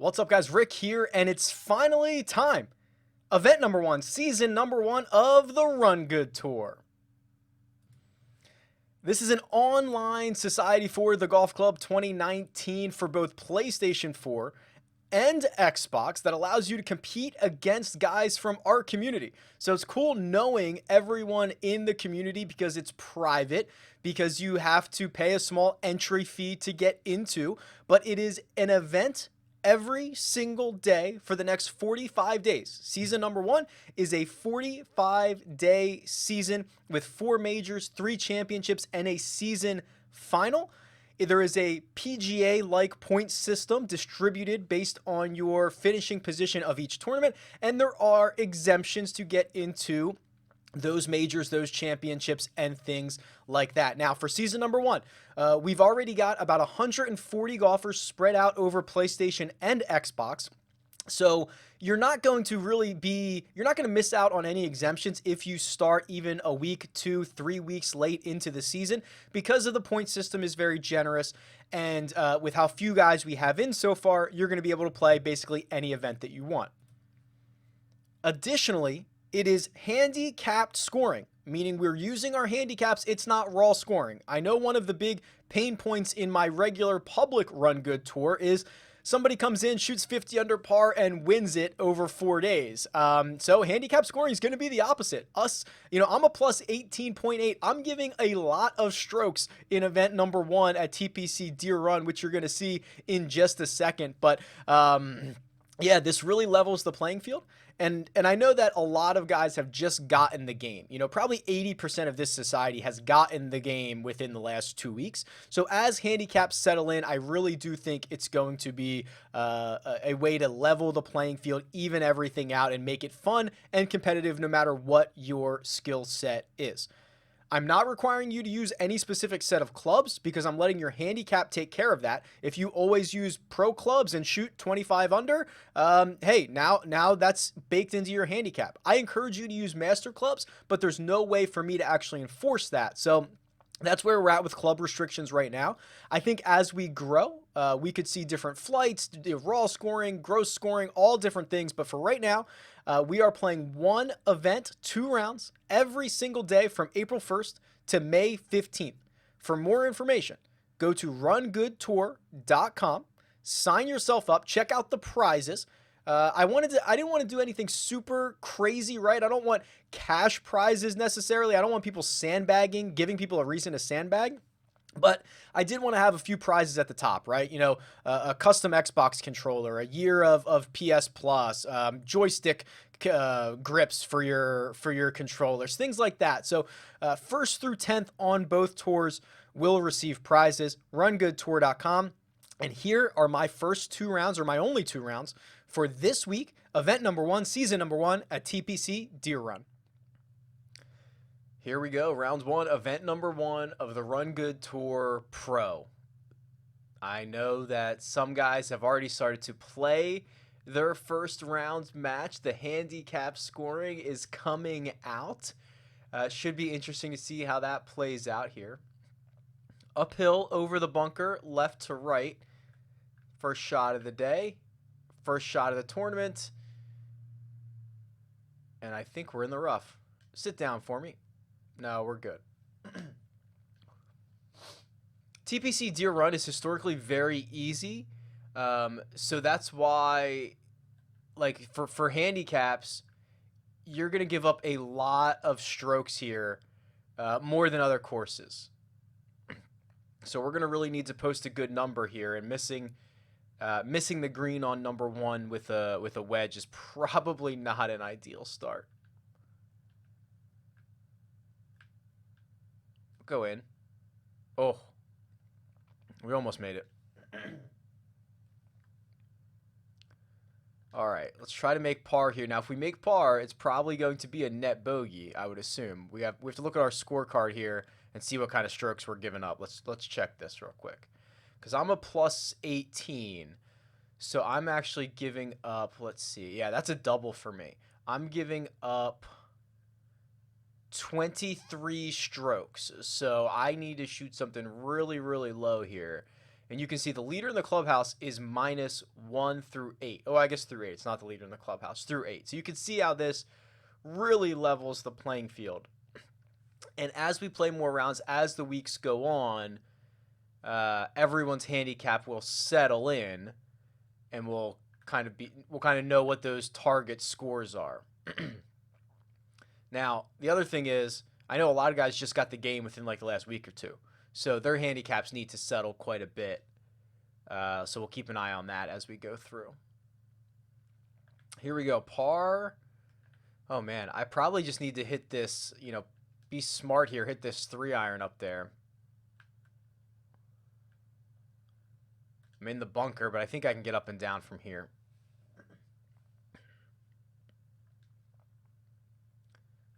What's up, guys? Rick here, and it's finally time. Event number one, season number one of the Run Good Tour. This is an online Society for the Golf Club 2019 for both PlayStation 4 and Xbox that allows you to compete against guys from our community. So it's cool knowing everyone in the community because it's private, because you have to pay a small entry fee to get into, but it is an event every single day for the next 45 days. Season number one is a 45-day season with 4 majors, 3 championships, and a season final. There is a PGA-like point system distributed based on your finishing position of each tournament, and there are exemptions to get into those majors, those championships, and things like that. Now, for season number one, we've already got about 140 golfers spread out over PlayStation and Xbox. So you're not going to miss out on any exemptions if you start even a week, 2, 3 weeks late into the season, because of the point system is very generous. And with how few guys we have in so far, you're going to be able to play basically any event that you want. Additionally, it is handicapped scoring, meaning we're using our handicaps. It's not raw scoring. I know one of the big pain points in my regular public Run Good tour is somebody comes in, shoots 50 under par, and wins it over 4 days. So handicap scoring is going to be the opposite. I'm a plus 18.8. I'm giving a lot of strokes in event number one at TPC Deere Run, which you're going to see in just a second. But yeah, this really levels the playing field. And I know that a lot of guys have just gotten the game. Probably 80% of this society has gotten the game within the last 2 weeks. So as handicaps settle in, I really do think it's going to be a way to level the playing field, even everything out, and make it fun and competitive no matter what your skill set is. I'm not requiring you to use any specific set of clubs because I'm letting your handicap take care of that. If you always use pro clubs and shoot 25 under, hey, now that's baked into your handicap. I encourage you to use master clubs, but there's no way for me to actually enforce that. So that's where we're at with club restrictions right now. I think as we grow, we could see different flights, raw scoring, gross scoring, all different things. But for right now, we are playing one event, 2 rounds, every single day from April 1st to May 15th. For more information, go to rungoodtour.com, sign yourself up, check out the prizes. I didn't want to do anything super crazy, right? I don't want cash prizes necessarily. I don't want people sandbagging, giving people a reason to sandbag. But I did want to have a few prizes at the top, right? A custom Xbox controller, a year of PS Plus, joystick grips for your controllers, things like that. So 1st through 10th on both tours will receive prizes. RunGoodTour.com. And here are my first 2 rounds, or my only 2 rounds, for this week, event number one, season number one at TPC Deere Run. Here we go, round one, event number one of the Run Good Tour Pro. I know that some guys have already started to play their first round match. The handicap scoring is coming out. Should be interesting to see how that plays out here. Uphill over the bunker, left to right. First shot of the day. First shot of the tournament. And I think we're in the rough. Sit down for me. No, we're good. TPC Deere Run is historically very easy. So that's why, like, for handicaps, you're going to give up a lot of strokes here, more than other courses. So we're going to really need to post a good number here, and missing the green on number one with a wedge is probably not an ideal start. Go in. Oh, we almost made it. All right, let's try to make par here. Now, if we make par, it's probably going to be a net bogey, I would assume. We have to look at our scorecard here and see what kind of strokes we're giving up. Let's check this real quick. Because I'm a plus 18, so I'm actually giving up, let's see. Yeah, that's a double for me. I'm giving up 23 strokes, so I need to shoot something really, really low here And you can see the leader in the clubhouse is -1 through 8. Oh, I guess through 8. It's not the leader in the clubhouse, through 8. So you can see how this really levels the playing field. And as we play more rounds, as the weeks go on, everyone's handicap will settle in, and we'll kind of know what those target scores are. Now, the other thing is, I know a lot of guys just got the game within like the last week or two, so their handicaps need to settle quite a bit. So we'll keep an eye on that as we go through. Here we go, par. Oh man, I probably just need to hit this, be smart here, hit this 3-iron up there. I'm in the bunker, but I think I can get up and down from here.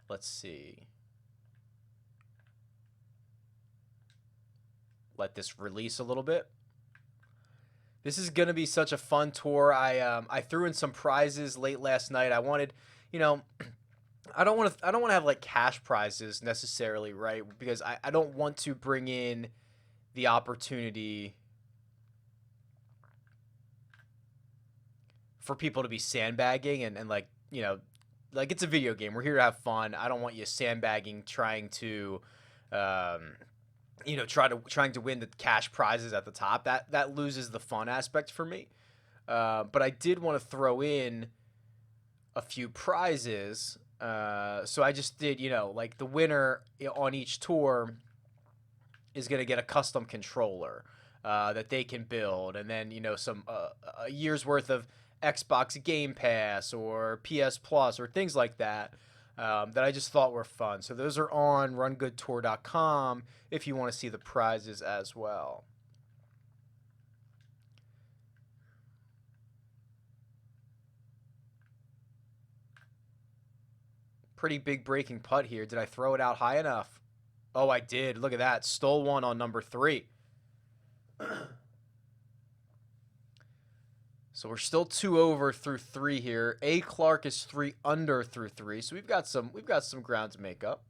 Let's see. Let this release a little bit. This is going to be such a fun tour. I threw in some prizes late last night. I wanted, I don't want to have like cash prizes necessarily, right? Because I don't want to bring in the opportunity for people to be sandbagging and like, like it's a video game. We're here to have fun. I don't want you sandbagging, trying to trying to win the cash prizes at the top. That loses the fun aspect for me. But I did want to throw in a few prizes. So I just did, like the winner on each tour is going to get a custom controller that they can build, and then some a year's worth of Xbox Game Pass or PS Plus or things like that. That I just thought were fun. So those are on rungoodtour.com if you want to see the prizes as well. Pretty big breaking putt here. Did I throw it out high enough? Oh, I did. Look at that. Stole one on number 3. So we're still 2 over through 3 here. A. Clark is 3 under through 3. So we've got some ground to make up.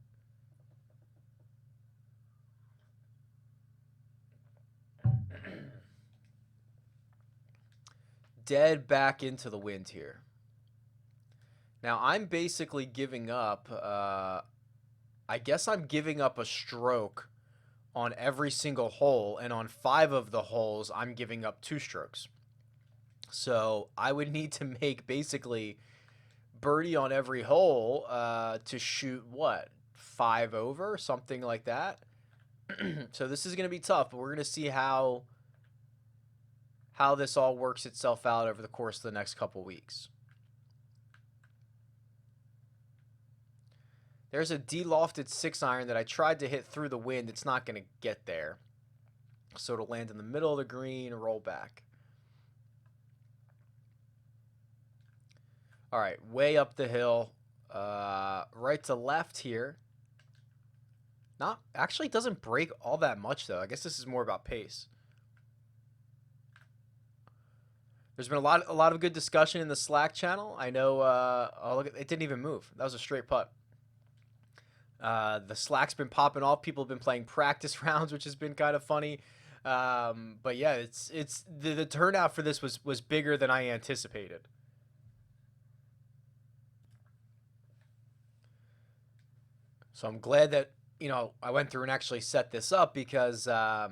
Dead back into the wind here. Now I'm basically giving up. I guess I'm giving up a stroke on every single hole, and on 5 of the holes I'm giving up 2 strokes. So I would need to make basically birdie on every hole to shoot, 5 over, something like that. So this is going to be tough, but we're going to see how this all works itself out over the course of the next couple weeks. There's a de-lofted 6-iron that I tried to hit through the wind. It's not going to get there. So it'll land in the middle of the green and roll back. All right, way up the hill, right to left here. Actually doesn't break all that much though. I guess this is more about pace. There's been a lot of good discussion in the Slack channel. I know. Oh, look, it didn't even move. That was a straight putt. The Slack's been popping off. People have been playing practice rounds, which has been kind of funny. But yeah, it's the turnout for this was bigger than I anticipated. So I'm glad that, I went through and actually set this up because, I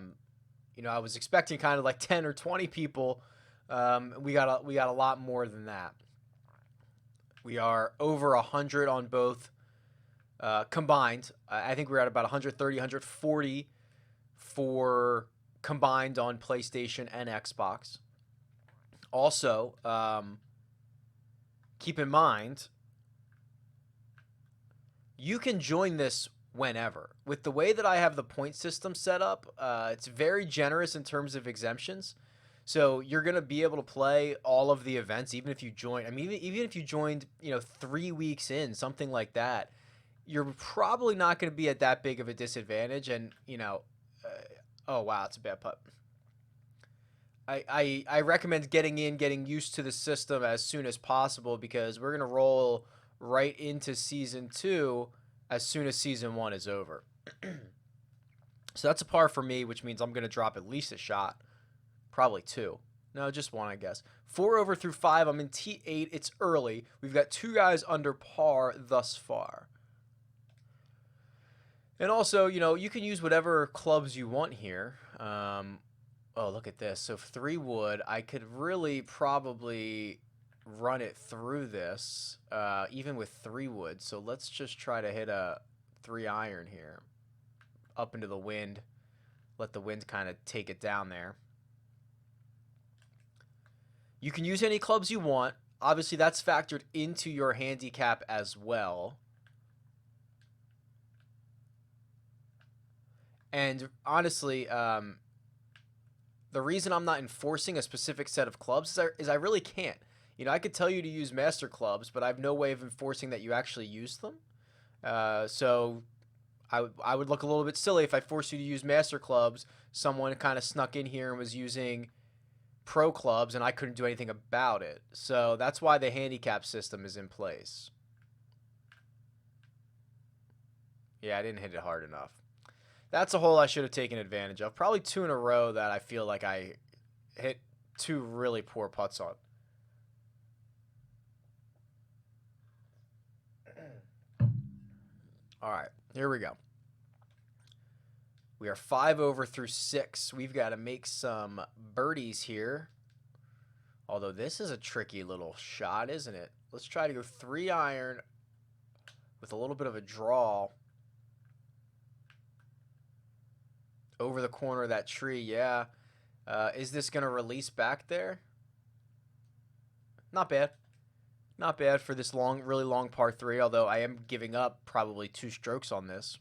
was expecting kind of like 10 or 20 people. We got a lot more than that. We are over 100 on both combined. I think we're at about 130, 140 for combined on PlayStation and Xbox. Also, keep in mind, you can join this whenever. With the way that I have the point system set up, it's very generous in terms of exemptions. So you're going to be able to play all of the events, even if you join. I mean, even if you joined, 3 weeks in, something like that, you're probably not going to be at that big of a disadvantage. And, oh, wow, it's a bad putt. I recommend getting used to the system as soon as possible because we're going to roll right into Season 2 as soon as Season 1 is over. So that's a par for me, which means I'm going to drop at least a shot. probably 2. No, just 1, I guess. 4 over through 5. I'm in T8. It's early. We've got 2 guys under par thus far. And also, you know, you can use whatever clubs you want here. Oh, look at this. So 3 wood, I could really probably run it through this, even with 3 wood. So let's just try to hit a 3 iron here. Up into the wind. Let the wind kind of take it down there. You can use any clubs you want. Obviously, that's factored into your handicap as well. And honestly, the reason I'm not enforcing a specific set of clubs is I really can't. You know, I could tell you to use master clubs, but I have no way of enforcing that you actually use them. So I would look a little bit silly if I forced you to use master clubs. Someone kind of snuck in here and was using pro clubs, and I couldn't do anything about it. So that's why the handicap system is in place. Yeah, I didn't hit it hard enough. That's a hole I should have taken advantage of. Probably 2 in a row that I feel like I hit 2 really poor putts on. All right, here we go. We are 5 over through 6. We've got to make some birdies here. Although this is a tricky little shot, isn't it? Let's try to go 3 iron with a little bit of a draw. Over the corner of that tree, yeah. Is this going to release back there? Not bad. Not bad for this long, really long par 3, although I am giving up probably 2 strokes on this.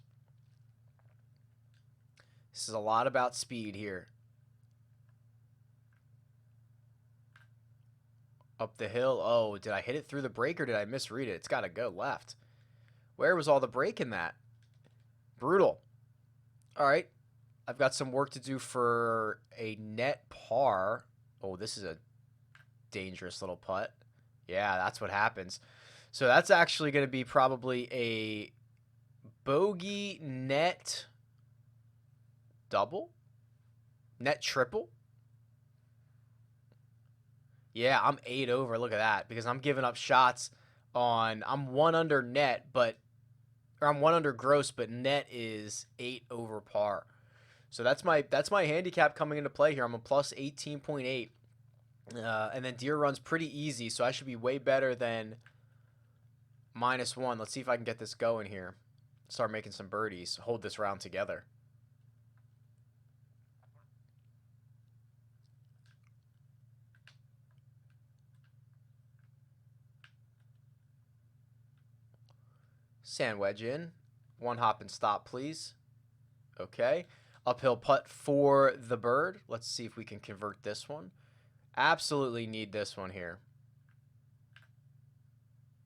This is a lot about speed here. Up the hill. Oh, did I hit it through the break or did I misread it? It's got to go left. Where was all the break in that? Brutal. All right. I've got some work to do for a net par. Oh, this is a dangerous little putt. Yeah, that's what happens. So that's actually going to be probably a bogey net double? Net triple? Yeah, I'm 8 over. Look at that. Because I'm giving up shots on... I'm 1 under net, but... Or I'm 1 under gross, but net is 8 over par. So that's my handicap coming into play here. I'm a plus 18.8. And then Deere Run's pretty easy, so I should be way better than -1. Let's see if I can get this going here. Start making some birdies. Hold this round together. Sand wedge in. 1 hop and stop, please. Okay. Uphill putt for the bird. Let's see if we can convert this one. Absolutely need this one here.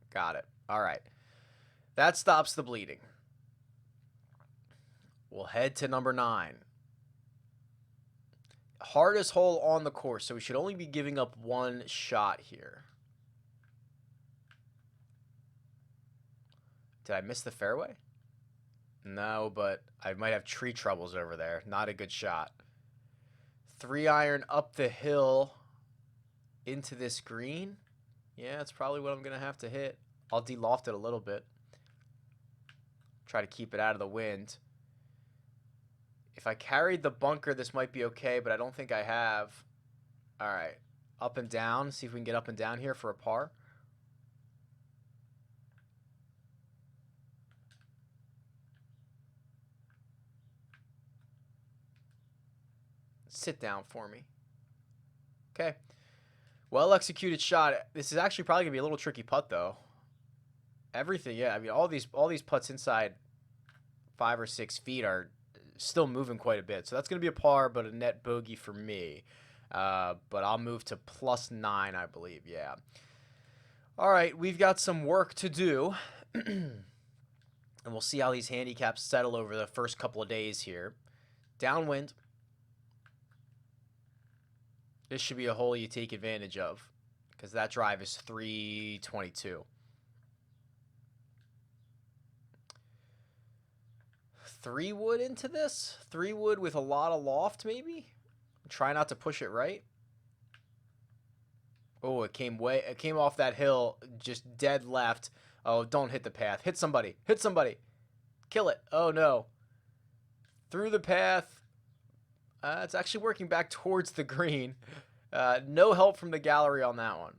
Got it. All right. That stops the bleeding. We'll head to number 9. Hardest hole on the course, so we should only be giving up 1 shot here. Did I miss the fairway? No, but I might have tree troubles over there. Not a good shot. 3 iron up the hill into this green. Yeah, that's probably what I'm going to have to hit. I'll de-loft it a little bit. Try to keep it out of the wind. If I carried the bunker, this might be okay, but I don't think I have. All right. Up and down. See if we can get up and down here for a par. Sit down for me. Okay. Well executed shot. This is actually probably gonna be a little tricky putt though. Everything, yeah. I mean, all these putts inside 5 or 6 feet are still moving quite a bit. So that's gonna be a par, but a net bogey for me. But I'll move to +9, I believe. Yeah. All right, we've got some work to do, and we'll see how these handicaps settle over the first couple of days here. Downwind. This should be a hole you take advantage of because that drive is 322. 3 wood into this? 3 wood with a lot of loft, maybe? Try not to push it right. Oh, it came off that hill, just dead left. Oh, don't hit the path. Hit somebody. Hit somebody. Kill it. Oh, no. Through the path. It's actually working back towards the green. No help from the gallery on that one.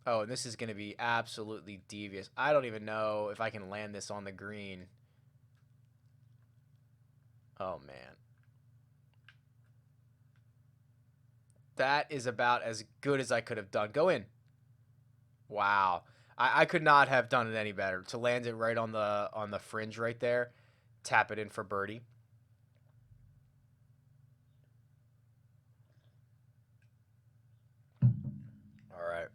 Oh, and this is going to be absolutely devious. I don't even know if I can land this on the green. Oh, man. That is about as good as I could have done. Go in. Wow. I could not have done it any better. To land it right on the fringe right there. Tap it in for birdie. All right.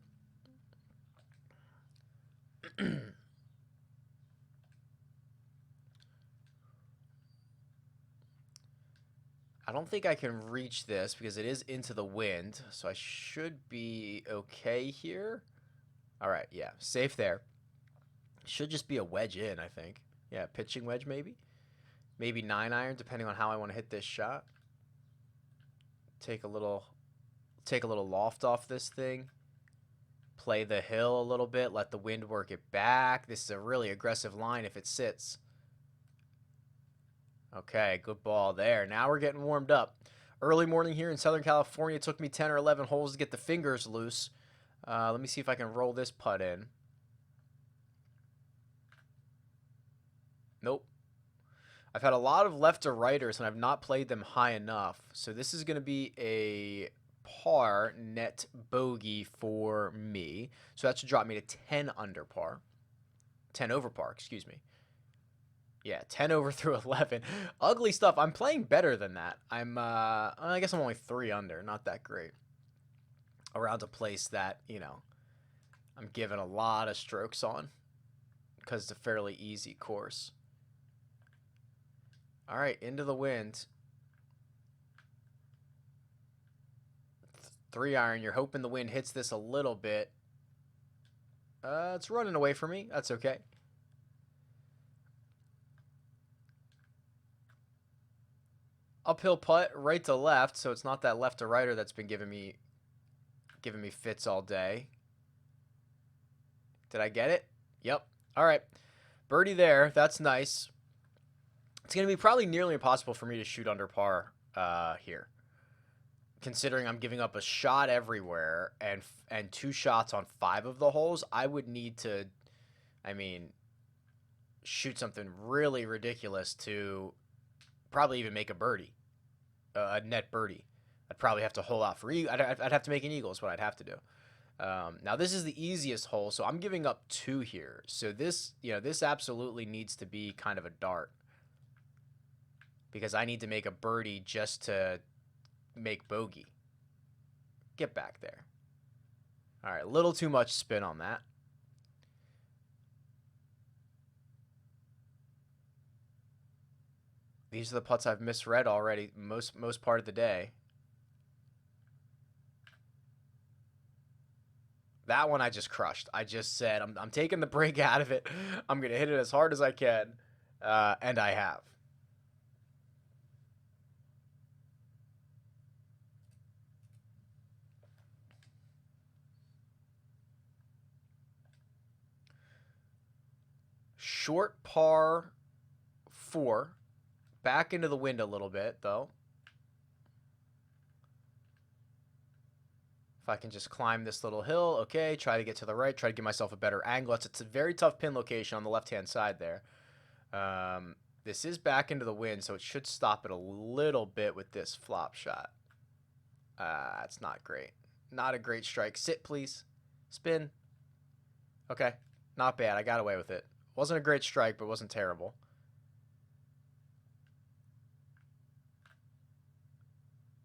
I don't think I can reach this because it is into the wind, so I should be okay here. All right, yeah, safe there. Should just be a wedge in, I think. Yeah, pitching wedge maybe. Maybe 9-iron, depending on how I want to hit this shot. Take a little loft off this thing. Play the hill a little bit. Let the wind work it back. This is a really aggressive line if it sits. Okay, good ball there. Now we're getting warmed up. Early morning here in Southern California. It took me 10 or 11 holes to get the fingers loose. Let me see if I can roll this putt in. Nope. I've had a lot of left to righters and I've not played them high enough. So this is going to be a par net bogey for me. So that should drop me to 10 under par. 10 over par, excuse me. Yeah, 10 over through 11. Ugly stuff. I'm playing better than that. I guess I'm only 3 under. Not that great. Around a place that, I'm giving a lot of strokes on because it's a fairly easy course. All right, into the wind. 3-iron. You're hoping the wind hits this a little bit. It's running away from me. That's okay. Uphill putt, right to left, so it's not that left to righter that's been giving me fits all day. Did I get it? Yep. All right. Birdie there. That's nice. It's going to be probably nearly impossible for me to shoot under par here. Considering I'm giving up a shot everywhere and 2 shots on 5 of the holes, I would need to, shoot something really ridiculous to probably even make a birdie, a net birdie. I'd probably have to hole out for eagle. I'd have to make an eagle is what I'd have to do. Now this is the easiest hole, so I'm giving up 2 here. So this absolutely needs to be kind of a dart because I need to make a birdie just to make bogey. Get back there. All right, a little too much spin on that. These are the putts I've misread already most part of the day. That one I just crushed. I just said, I'm taking the break out of it. I'm going to hit it as hard as I can. And I have. Short par 4. Back into the wind a little bit, though. If I can just climb this little hill, okay, try to get to the right, try to give myself a better angle. It's a very tough pin location on the left-hand side there. This is back into the wind, so it should stop it a little bit with this flop shot. It's not great. Not a great strike. Sit, please. Spin. Okay, not bad. I got away with it. Wasn't a great strike, but wasn't terrible.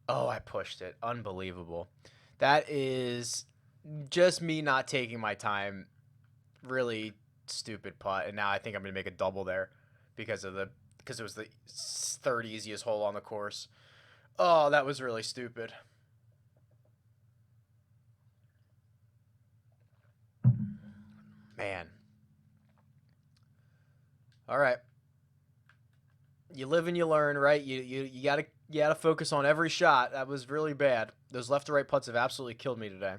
Oh, I pushed it. Unbelievable. That is just me not taking my time. Really stupid putt. And now I think I'm going to make a double there because it was the 3rd easiest hole on the course. Oh, that was really stupid. Man. All right. You live and you learn, right? You got to You got to focus on every shot. That was really bad. Those left to right putts have absolutely killed me today.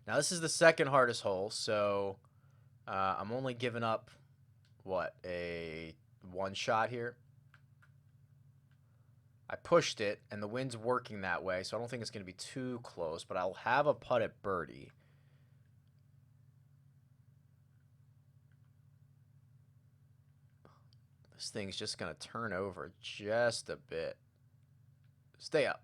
Now, this is the second hardest hole, so I'm only giving up, what, a one shot here? I pushed it, and the wind's working that way, so I don't think it's going to be too close, but I'll have a putt at birdie. This thing's just going to turn over just a bit. Stay up.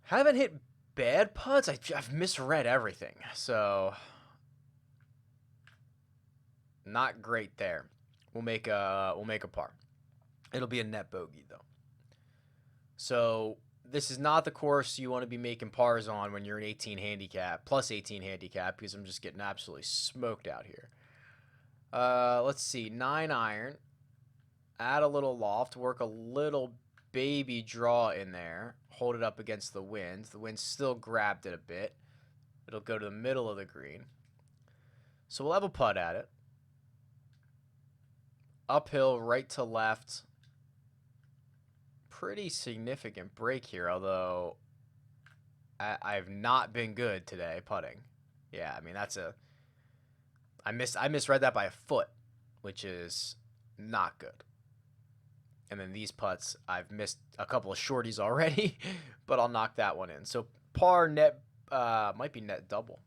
Haven't hit bad putts. I've misread everything, so not great there. We'll make a par. It'll be a net bogey though. So this is not the course you want to be making pars on when you're an 18 handicap, plus 18 handicap, because I'm just getting absolutely smoked out here. Let's see, 9 iron. Add a little loft, work a little baby draw in there, hold it up against the wind. The wind still grabbed it a bit. It'll go to the middle of the green. So we'll have a putt at it. Uphill, right to left. Pretty significant break here, although I've not been good today putting. Yeah, I mean, I misread that by a foot, which is not good. And then these putts, I've missed a couple of shorties already, but I'll knock that one in. So par net, might be net double.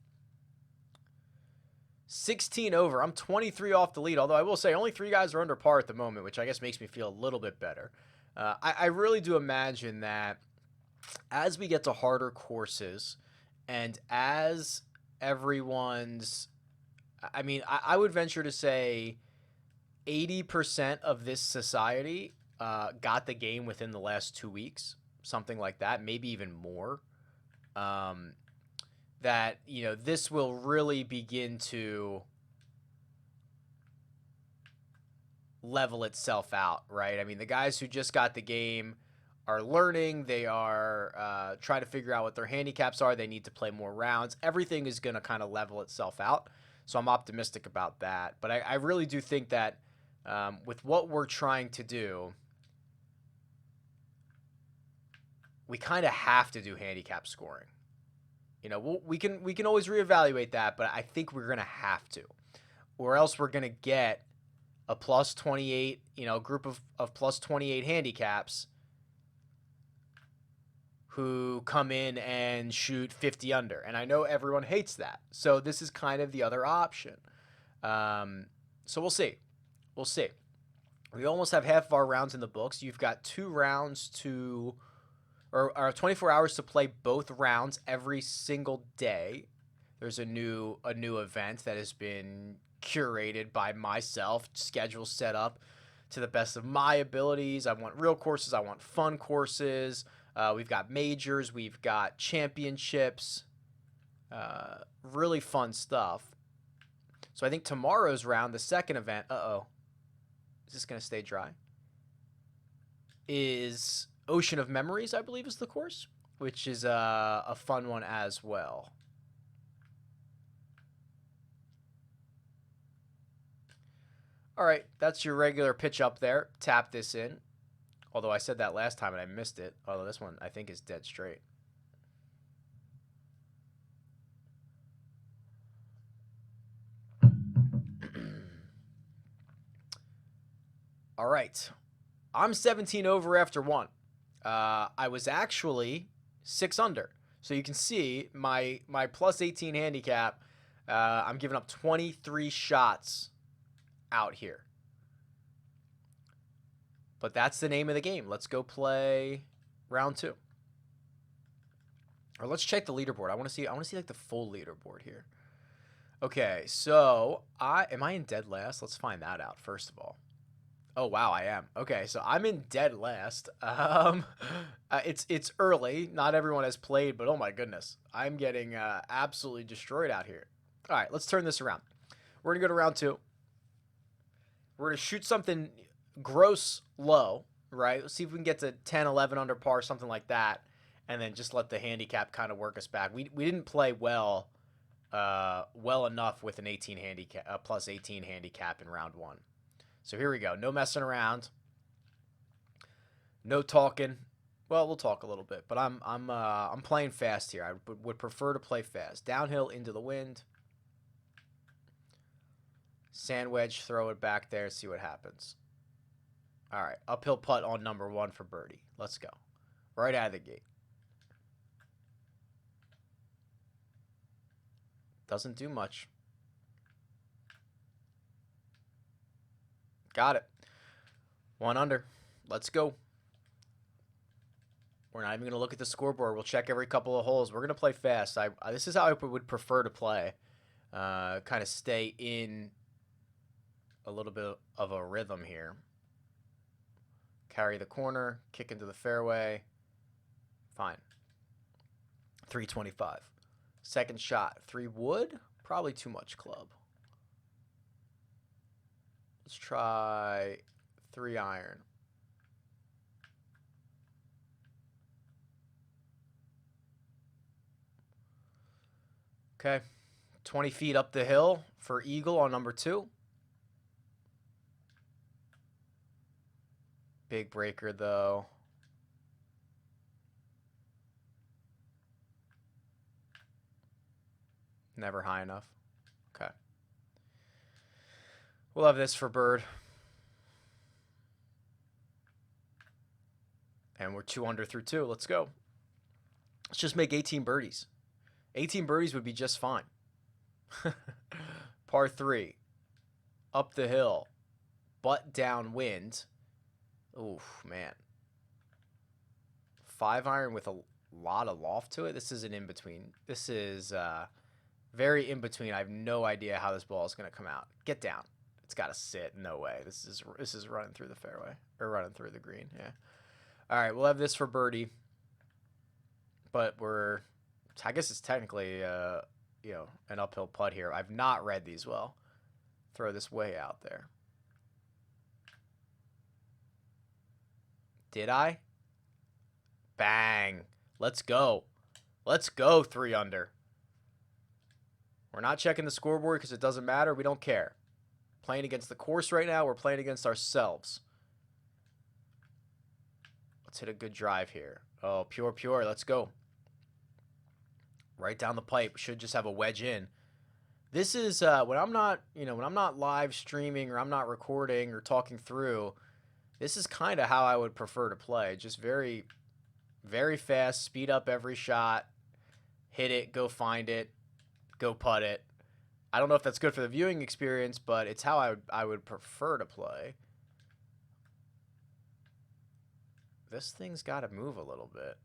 16 over. I'm 23 off the lead, although I will say only 3 guys are under par at the moment, which I guess makes me feel a little bit better. I really do imagine that as we get to harder courses and as everyone's, I mean, I would venture to say 80% of this society got the game within the last 2 weeks, something like that, maybe even more. That, you know, this will really begin to level itself out, right? I mean, the guys who just got the game are learning. They are trying to figure out what their handicaps are. They need to play more rounds. Everything is going to kind of level itself out. So I'm optimistic about that. But I really do think that with what we're trying to do, we kind of have to do handicap scoring. You know, we can always reevaluate that, but I think we're going to have to. Or else we're going to get a plus 28, you know, group of plus 28 handicaps who come in and shoot 50 under. And I know everyone hates that. So this is kind of the other option. So we'll see. We'll see. We almost have half of our rounds in the books. You've got 2 rounds to... or 24 hours to play both rounds every single day. There's a new event that has been curated by myself, schedule set up to the best of my abilities. I want real courses. I want fun courses. We've got majors. We've got championships. Really fun stuff. So I think tomorrow's round, the second event, is this going to stay dry? Is Ocean of Memories, I believe, is the course, which is a fun one as well. All right, that's your regular pitch up there. Tap this in. Although I said that last time and I missed it. Although this one I think is dead straight. All right. I'm 17 over after 1. I was actually 6 under. So you can see my plus 18 handicap, I'm giving up 23 shots out here. But that's the name of the game. Let's go play round 2. Or let's check the leaderboard. I want to see like the full leaderboard here. Okay, so am I in dead last? Let's find that out first of all. Oh wow, I am. Okay, so I'm in dead last. It's early. Not everyone has played, but oh my goodness, I'm getting absolutely destroyed out here. All right, let's turn this around. We're gonna go to round 2. We're gonna shoot something gross low, right? Let's see if we can get to 10, 11 under par, something like that, and then just let the handicap kind of work us back. We didn't play well enough with an 18 handicap, plus 18 handicap in round 1. So here we go. No messing around. No talking. Well, we'll talk a little bit, but I'm playing fast here. I would prefer to play fast. Downhill into the wind. Sand wedge, throw it back there, see what happens. All right, uphill putt on number 1 for birdie. Let's go. Right out of the gate. Doesn't do much. Got it. 1 under. Let's go. We're not even going to look at the scoreboard. We'll check every couple of holes. We're going to play fast. This is how I would prefer to play. Kind of stay in a little bit of a rhythm here. Carry the corner, kick into the fairway. Fine. 325. Second shot, 3 wood. Probably too much club. Let's try 3 iron. Okay. 20 feet up the hill for eagle on number 2. Big breaker, though. Never high enough. Okay. We'll have this for bird. And we're 2 under through 2. Let's go. Let's just make 18 birdies. 18 birdies would be just fine. Par 3. Up the hill. Butt downwind. Oof, man. 5 iron with a lot of loft to it. This is an in-between. This is very in-between. I have no idea how this ball is going to come out. Get down. It's got to sit. No way. This is running through the fairway. Or running through the green. Yeah. All right, we'll have this for birdie. But I guess it's technically, an uphill putt here. I've not read these well. Throw this way out there. Did I? Bang. Let's go. Let's go 3 under. We're not checking the scoreboard because it doesn't matter. We don't care. Playing against the course right now. We're playing against ourselves. Let's hit a good drive here. Oh, pure. Let's go. Right down the pipe. Should just have a wedge in. This is when I'm not live streaming or I'm not recording or talking through. This is kind of how I would prefer to play. Just very, very fast. Speed up every shot. Hit it. Go find it. Go putt it. I don't know if that's good for the viewing experience, but it's how I would prefer to play. This thing's got to move a little bit.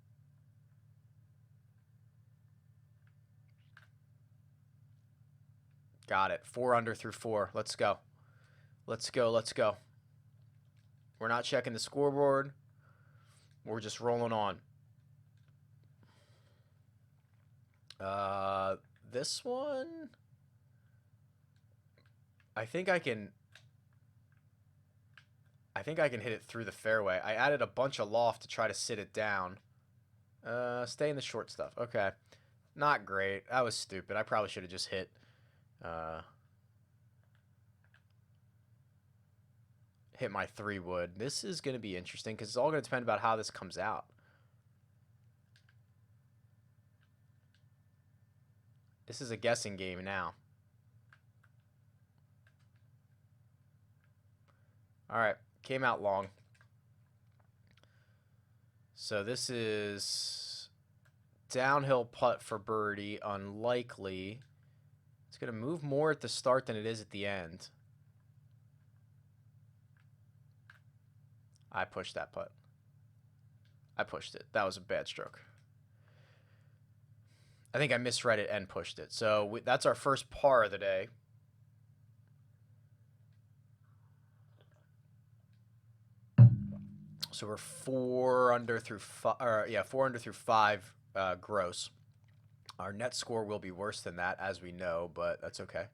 Got it. 4 under through 4. Let's go. Let's go. We're not checking the scoreboard. We're just rolling on. This one, I think I can hit it through the fairway. I added a bunch of loft to try to sit it down. Stay in the short stuff. Okay. Not great. That was stupid. I probably should have just hit my 3 wood. This is going to be interesting because it's all going to depend about how this comes out. This is a guessing game now. All right. Came out long. So this is downhill putt for birdie. Unlikely. It's going to move more at the start than it is at the end. I pushed that putt. I pushed it. That was a bad stroke. I think I misread it and pushed it. So that's our first par of the day. So we're 4 under through 5 gross. Our net score will be worse than that, as we know, but that's okay.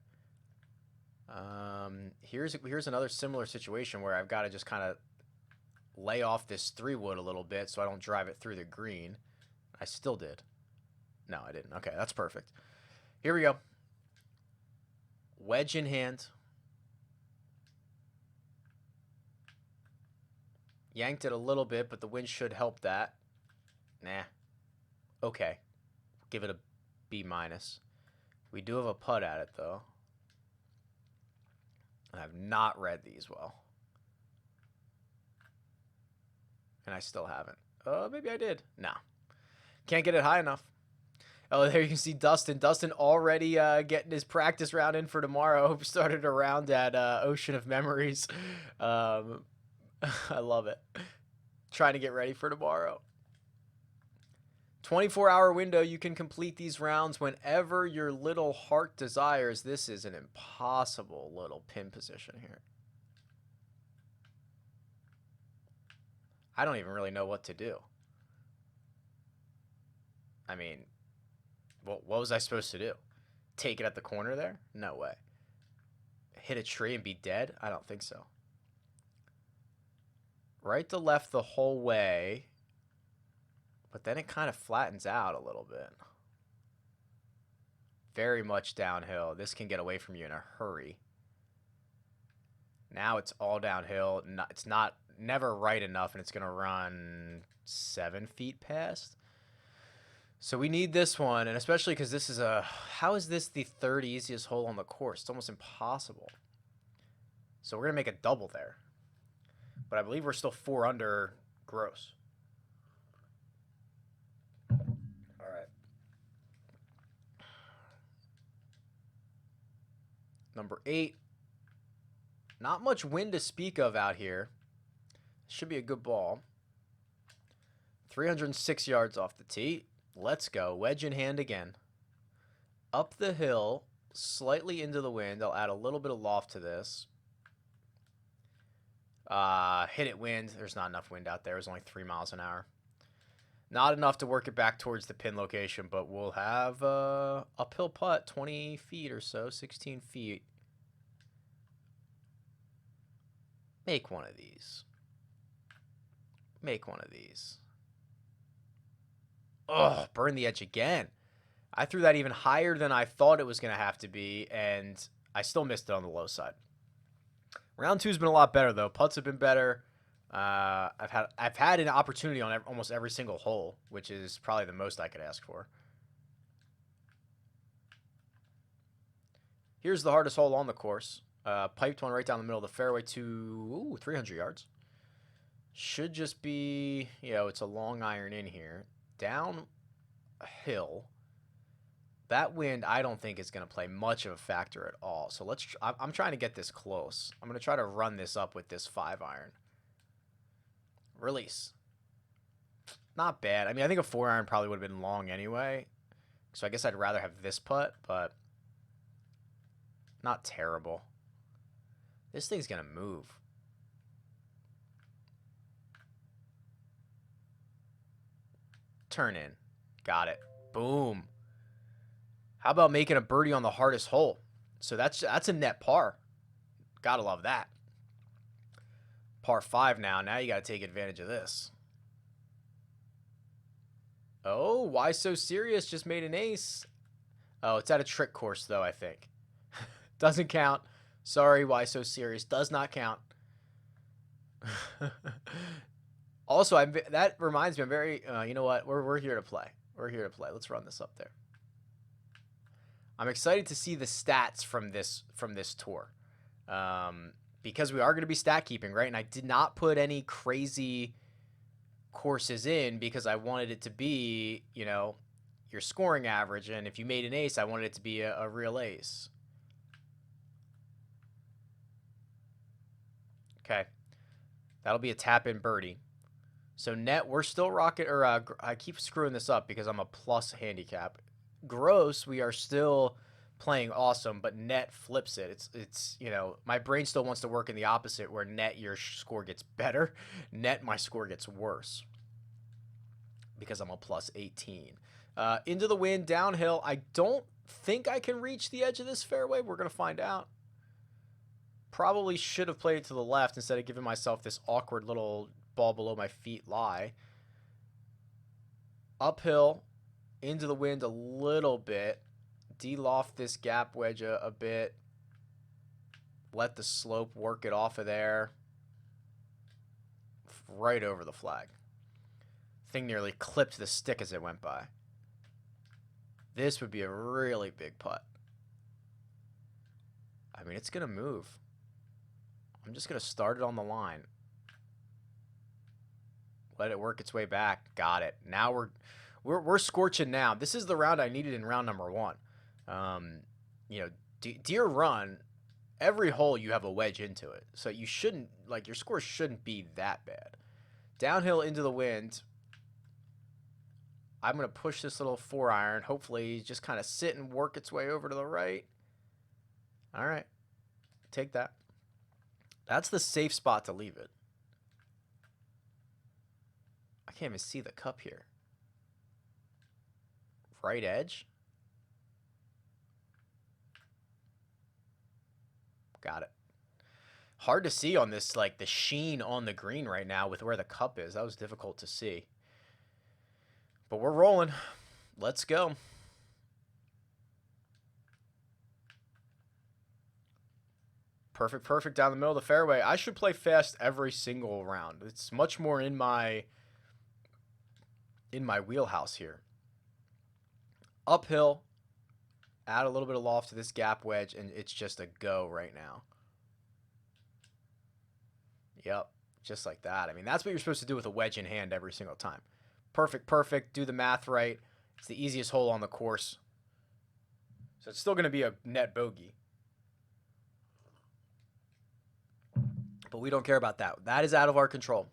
Here's another similar situation where I've got to just kind of lay off this 3 wood a little bit so I don't drive it through the green. I still did. No, I didn't. Okay, that's perfect. Here we go. Wedge in hand. Yanked it a little bit, but the wind should help that. Nah. Okay. Give it a B minus. We do have a putt at it, though. I have not read these well. And I still haven't. Oh, maybe I did. Nah. Can't get it high enough. Oh, there you can see Dustin. Dustin already getting his practice round in for tomorrow. Started a round at Ocean of Memories. I love it. Trying to get ready for tomorrow. 24-hour window. You can complete these rounds whenever your little heart desires. This is an impossible little pin position here. I don't even really know what to do. I mean, what was I supposed to do? Take it at the corner there? No way. Hit a tree and be dead? I don't think so. Right to left the whole way. But then it kind of flattens out a little bit. Very much downhill. This can get away from you in a hurry. Now it's all downhill. It's never right enough, and it's going to run 7 feet past. So we need this one, and especially because this is how is this the third easiest hole on the course? It's almost impossible. So we're going to make a double there. But I believe we're still 4 under gross. All right. Number 8. Not much wind to speak of out here. Should be a good ball. 306 yards off the tee. Let's go. Wedge in hand again. Up the hill, slightly into the wind. I'll add a little bit of loft to this. Hit it wind. There's not enough wind out there. It was only 3 miles an hour. Not enough to work it back towards the pin location, but we'll have uphill putt, 20 feet or so, 16 feet. Make one of these. Make one of these. Oh, burn the edge again. I threw that even higher than I thought it was going to have to be, and I still missed it on the low side. Round 2's been a lot better, though. Putts have been better. I've had an opportunity on almost every single hole, which is probably the most I could ask for. Here's the hardest hole on the course. Piped one right down the middle of the fairway to 300 yards. Should just be, it's a long iron in here. Down a hill. That wind, I don't think is going to play much of a factor at all. So I'm trying to get this close. I'm going to try to run this up with this 5-iron. Release. Not bad. I mean, I think a 4-iron probably would have been long anyway. So I guess I'd rather have this putt, but not terrible. This thing's going to move. Turn in. Got it. Boom. How about making a birdie on the hardest hole? So that's a net par. Gotta love that. Par 5 now. Now you got to take advantage of this. Oh, why so serious? Just made an ace. Oh, it's at a trick course, though, I think. Doesn't count. Sorry, why so serious? Does not count. Also, that reminds me, I'm very, you know what? We're here to play. We're here to play. Let's run this up there. I'm excited to see the stats from this tour. Because we are going to be stat keeping, right? And I did not put any crazy courses in because I wanted it to be, your scoring average. And if you made an ace, I wanted it to be a real ace. Okay. That'll be a tap-in birdie. So net, we're still rocking, or I keep screwing this up because I'm a plus handicap. Gross, we are still playing awesome, but net flips it. It's my brain still wants to work in the opposite, where net your score gets better, net my score gets worse because I'm a plus 18. Into the wind, downhill. I don't think I can reach the edge of this fairway. We're gonna find out. Probably should have played it to the left instead of giving myself this awkward little ball below my feet lie. Uphill, into the wind a little bit. De-loft this gap wedge a bit. Let the slope work it off of there. right over the flag. Thing nearly clipped the stick as it went by. This would be a really big putt. I mean, it's going to move. I'm just going to start it on the line. Let it work its way back. Got it. Now we're scorching now. This is the round I needed in round number 1. You know, Deere Run, every hole you have a wedge into it. So you shouldn't, like, your score shouldn't be that bad. Downhill into the wind. I'm going to push this little 4-iron. Hopefully just kind of sit and work its way over to the right. All right. Take that. That's the safe spot to leave it. I can't even see the cup here. Right edge. Got it. Hard to see on this, like the sheen on the green right now with where the cup is. That was difficult to see. But we're rolling. Let's go. Perfect, perfect down the middle of the fairway. I should play fast every single round. It's much more in my wheelhouse here. Uphill. Add a little bit of loft to this gap wedge, and it's just a go right now. Yep, just like that. I mean, that's what you're supposed to do with a wedge in hand every single time. Perfect, perfect. Do the math right. It's the easiest hole on the course. So it's still going to be a net bogey. But we don't care about that. That is out of our control.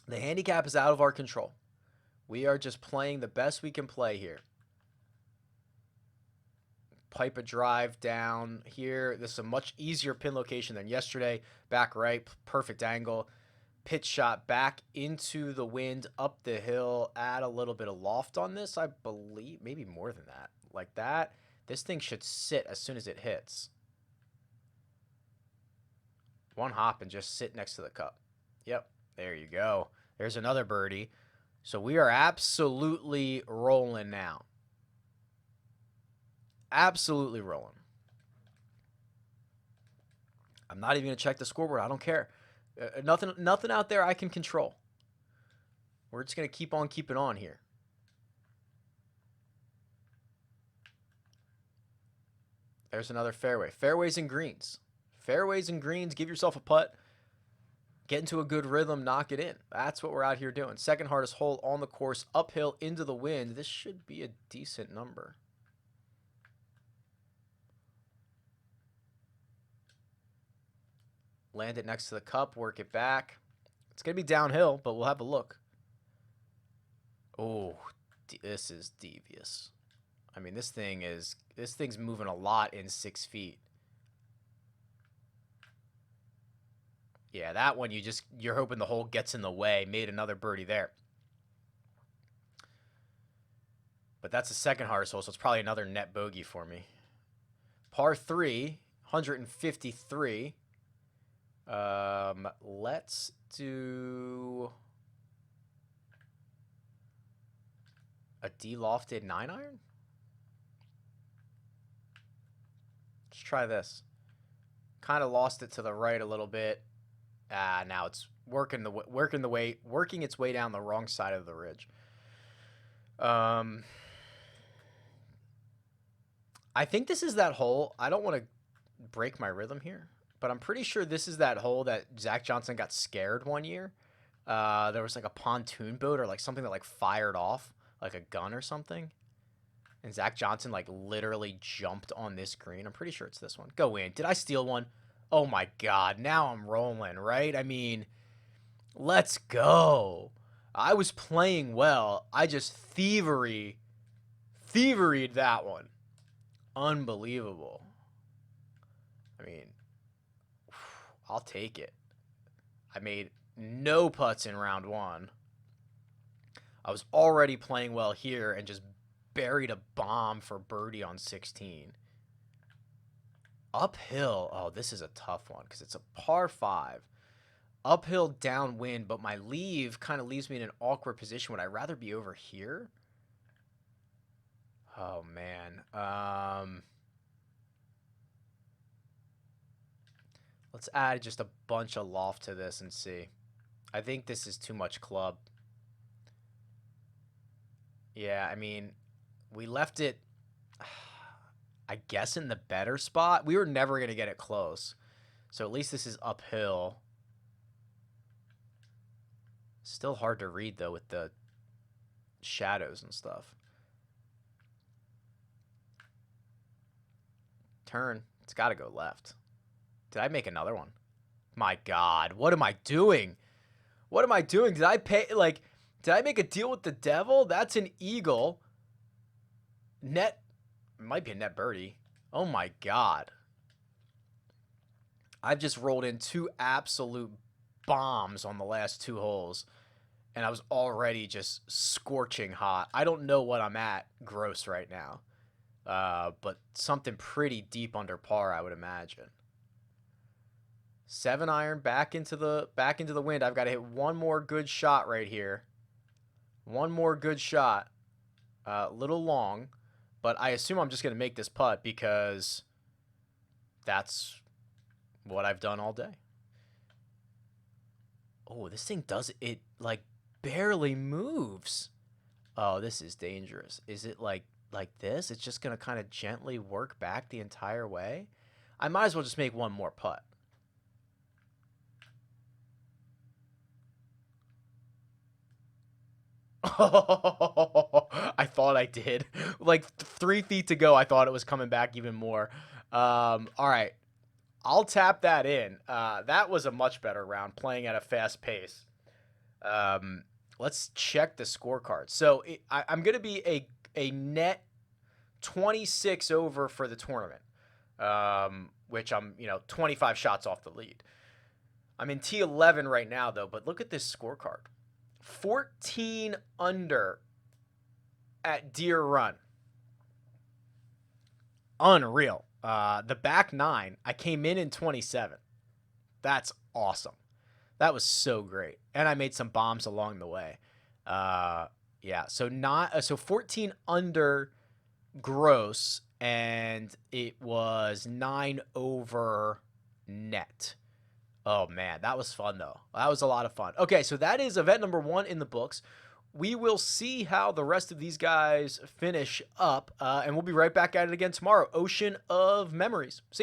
The handicap is out of our control. We are just playing the best we can play here. Pipe a drive down here. This is a much easier pin location than yesterday. Back right, perfect angle. Pitch shot back into the wind, up the hill. Add a little bit of loft on this, I believe. Maybe more than that. Like that. This thing should sit as soon as it hits. One hop and just sit next to the cup. Yep, there you go. There's another birdie. So we are absolutely rolling now. Absolutely rolling. I'm not even going to check the scoreboard. I don't care. Nothing out there I can control. We're just going to keep on keeping on here. There's another fairway. Fairways and greens. Fairways and greens. Give yourself a putt. Get into a good rhythm. Knock it in. That's what we're out here doing. Second hardest hole on the course. Uphill into the wind. This should be a decent number. Land it next to the cup. Work it back. It's going to be downhill, but we'll have a look. Oh, this is devious. I mean, this thing's moving a lot in 6 feet. Yeah, that one you're hoping the hole gets in the way. Made another birdie there. But that's the second hardest hole, so it's probably another net bogey for me. Par 3, 153. Let's do a de-lofted 9-iron. Let's try this. Kind of lost it to the right a little bit. Now it's working its way down the wrong side of the ridge. I think this is that hole. I don't want to break my rhythm here, but I'm pretty sure this is that hole that Zach Johnson got scared one year. There was like a pontoon boat or like something that like fired off like a gun or something. And Zach Johnson like literally jumped on this green. I'm pretty sure it's this one. Go in. Did I steal one? Oh my God. Now I'm rolling, right? I mean, let's go. I was playing well. I just thievery'd that one. Unbelievable. I mean, I'll take it. I made no putts in round 1. I was already playing well here and just buried a bomb for birdie on 16. Uphill. Oh, this is a tough one because it's a par 5. Uphill downwind, but my leave kind of leaves me in an awkward position. Would I rather be over here? Oh, man. Let's add just a bunch of loft to this and see. I think this is too much club. Yeah, I mean, we left it, I guess, in the better spot. We were never going to get it close. So at least this is uphill. Still hard to read, though, with the shadows and stuff. Turn. It's got to go left. Did I make another one? My God, what am I doing? What am I doing? Did I make a deal with the devil? That's an eagle. Net, it might be a net birdie. Oh my God. I've just rolled in 2 absolute bombs on the last 2 holes, and I was already just scorching hot. I don't know what I'm at gross right now, but something pretty deep under par, I would imagine. 7 iron back into the wind. I've got to hit one more good shot right here. One more good shot. A little long, but I assume I'm just going to make this putt because that's what I've done all day. Oh, this thing does it like barely moves. Oh, this is dangerous. Is it like this? It's just going to kind of gently work back the entire way. I might as well just make one more putt. Oh, I thought I did. Like 3 feet to go, I thought it was coming back even more. All right. I'll tap that in. That was a much better round, playing at a fast pace. Let's check the scorecard. So I'm going to be a net 26 over for the tournament, which I'm 25 shots off the lead. I'm in T11 right now, though, but look at this scorecard. 14 under at Deere Run. Unreal. The back 9, I came in 27. That's awesome. That was so great. And I made some bombs along the way. Yeah, so 14 under gross, and it was 9 over net. Oh, man, that was fun, though. That was a lot of fun. Okay, so that is event number 1 in the books. We will see how the rest of these guys finish up, and we'll be right back at it again tomorrow. Ocean of Memories. See you.